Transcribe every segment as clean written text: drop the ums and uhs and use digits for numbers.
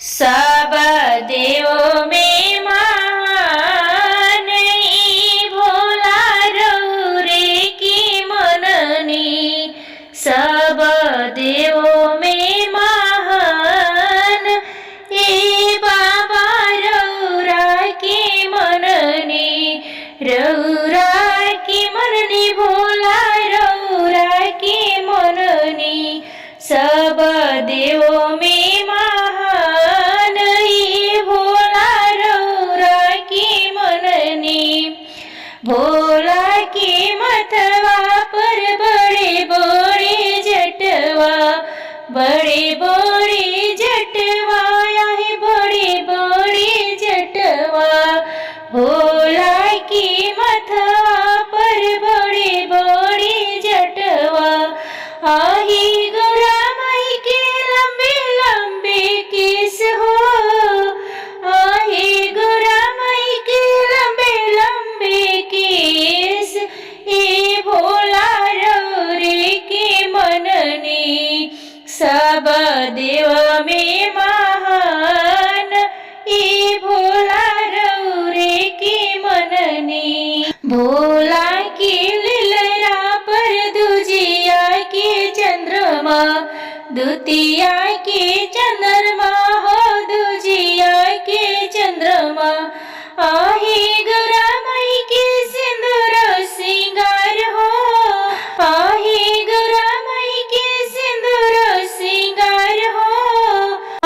सब देवों में महान ई भोला रौरे की मननी। सब देवों में महान ए बाबा रौरा की मननी। रौरा की मननी भोला रौरा की मननी। सब देवों में महान ई भोला रौरा की मननी। भोला की मथवा पर बड़े बड़े जटवा, बड़े बड़े जटवा आहे बड़े बड़े जटवा। भोला की मथवा पर बड़े बड़े जटवा। आही गौरा माई के लंबे लंबे केस हो। आही गौरा माई के लंबे लंबे केस ए भोला रौरे के मननी। सब देव में महान ए भोला रौरे के मननी। भोला की लीलरा पर दुजिया के चंद्रमा, द्वितीया के चंद्रमा हो दुजिया के चंद्रमा। आही गौरा माई के सिंदूर सिंगार हो। आही गौरा माई के सिंदूर सिंगार हो।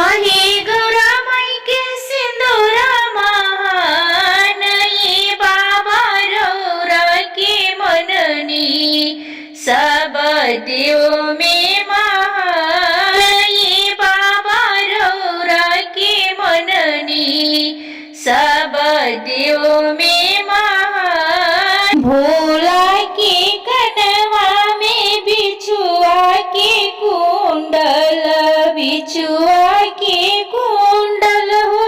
आही गौरा माई के सिंदूर महान ये बाबा रौरा के मननी। सब देव में महान ये बाबा रौरा के मननी। सब देव में महान। भोला के कनवा में बिछुआ के कुंडल, बिछुआ के कुंडल हो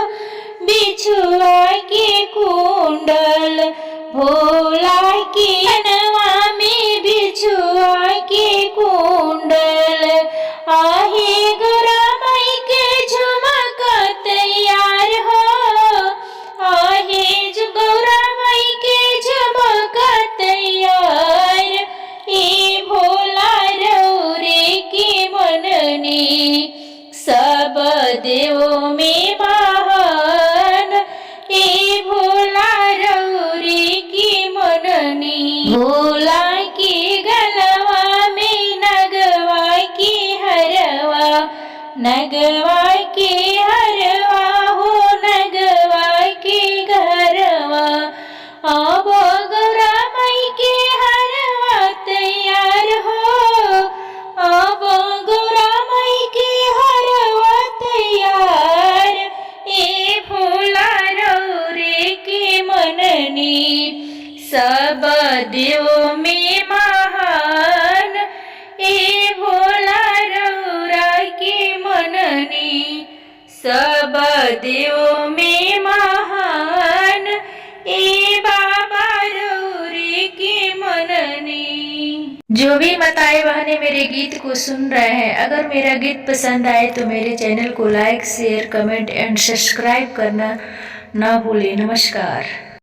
बिछुआ के कुंडल। भोला के कनवा में बिछुआ के कुंडल। आहे गौरा माई के झुमका तैयार हो। आहे जो गौरा माई के झुमका तैयार ए भोला रौरे के मननी। सब देवों में महान ए भोला रौरे की मननी। भोला की गलवा में नगवा की हरवा, नगवा के हरवा हो नगवा के घरवा। अब गौरा माई के हरवा तैयार हो। अब गौरा माई के हरवा तैयार ए भोला रौरे के मननी। सब देव में महान ए भोला रौरा के मननी। सब देव में महान ए बाबा रौरे के मननी। जो भी माताएं बहनें मेरे गीत को सुन रहे हैं, अगर मेरा गीत पसंद आए तो मेरे चैनल को लाइक शेयर कमेंट एंड सब्सक्राइब करना ना भूलें। नमस्कार।